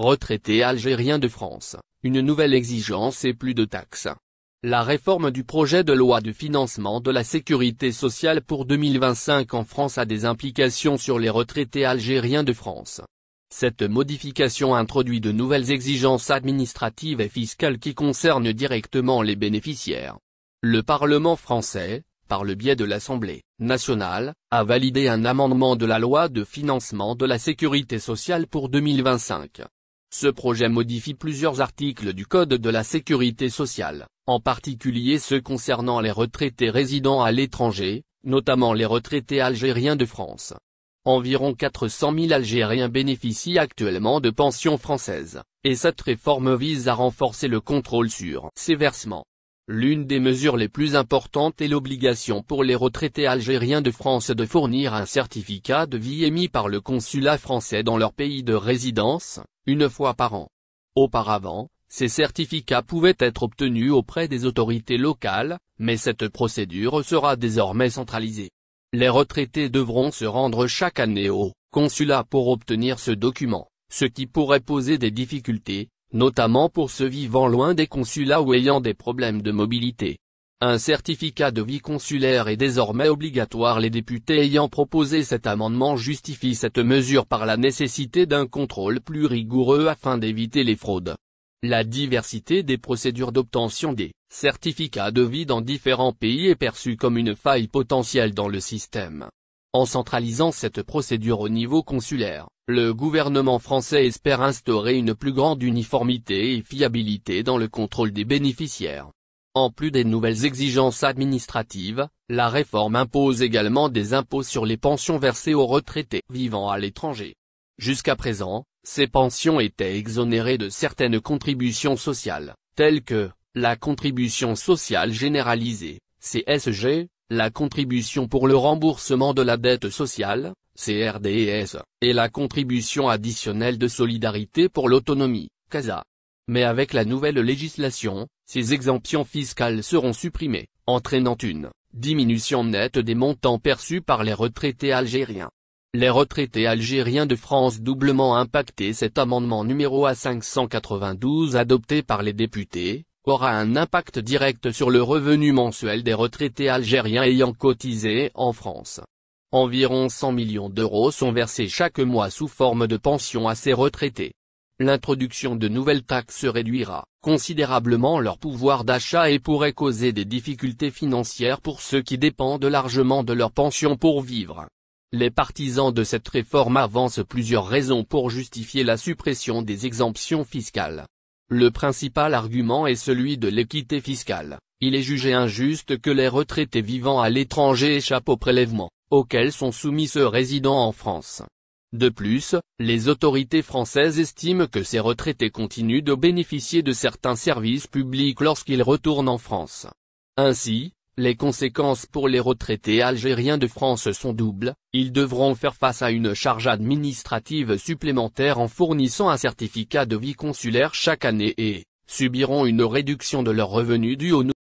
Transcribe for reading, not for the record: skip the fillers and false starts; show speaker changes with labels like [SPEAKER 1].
[SPEAKER 1] Retraités algériens de France, une nouvelle exigence et plus de taxes. La réforme du projet de loi de financement de la sécurité sociale pour 2025 en France a des implications sur les retraités algériens de France. Cette modification introduit de nouvelles exigences administratives et fiscales qui concernent directement les bénéficiaires. Le Parlement français, par le biais de l'Assemblée nationale, a validé un amendement de la loi de financement de la sécurité sociale pour 2025. Ce projet modifie plusieurs articles du Code de la sécurité sociale, en particulier ceux concernant les retraités résidant à l'étranger, notamment les retraités algériens de France. Environ 400 000 Algériens bénéficient actuellement de pensions françaises, et cette réforme vise à renforcer le contrôle sur ces versements. L'une des mesures les plus importantes est l'obligation pour les retraités algériens de France de fournir un certificat de vie émis par le consulat français dans leur pays de résidence, une fois par an. Auparavant, ces certificats pouvaient être obtenus auprès des autorités locales, mais cette procédure sera désormais centralisée. Les retraités devront se rendre chaque année au consulat pour obtenir ce document, ce qui pourrait poser des difficultés, notamment pour ceux vivant loin des consulats ou ayant des problèmes de mobilité. Un certificat de vie consulaire est désormais obligatoire. Les députés ayant proposé cet amendement justifient cette mesure par la nécessité d'un contrôle plus rigoureux afin d'éviter les fraudes. La diversité des procédures d'obtention des certificats de vie dans différents pays est perçue comme une faille potentielle dans le système. En centralisant cette procédure au niveau consulaire, le gouvernement français espère instaurer une plus grande uniformité et fiabilité dans le contrôle des bénéficiaires. En plus des nouvelles exigences administratives, la réforme impose également des impôts sur les pensions versées aux retraités vivant à l'étranger. Jusqu'à présent, ces pensions étaient exonérées de certaines contributions sociales, telles que la contribution sociale généralisée, CSG, la contribution pour le remboursement de la dette sociale, CRDS, et la contribution additionnelle de solidarité pour l'autonomie, CASA. Mais avec la nouvelle législation, ces exemptions fiscales seront supprimées, entraînant une diminution nette des montants perçus par les retraités algériens. Les retraités algériens de France doublement impactés. Cet amendement numéro A592 adopté par les députés, aura un impact direct sur le revenu mensuel des retraités algériens ayant cotisé en France. Environ 100 millions d'euros sont versés chaque mois sous forme de pension à ces retraités. L'introduction de nouvelles taxes réduira considérablement leur pouvoir d'achat et pourrait causer des difficultés financières pour ceux qui dépendent largement de leur pension pour vivre. Les partisans de cette réforme avancent plusieurs raisons pour justifier la suppression des exemptions fiscales. Le principal argument est celui de l'équité fiscale. Il est jugé injuste que les retraités vivant à l'étranger échappent aux prélèvements, auxquels sont soumis ceux résidant en France. De plus, les autorités françaises estiment que ces retraités continuent de bénéficier de certains services publics lorsqu'ils retournent en France. Ainsi, les conséquences pour les retraités algériens de France sont doubles. Ils devront faire face à une charge administrative supplémentaire en fournissant un certificat de vie consulaire chaque année et subiront une réduction de leurs revenus due au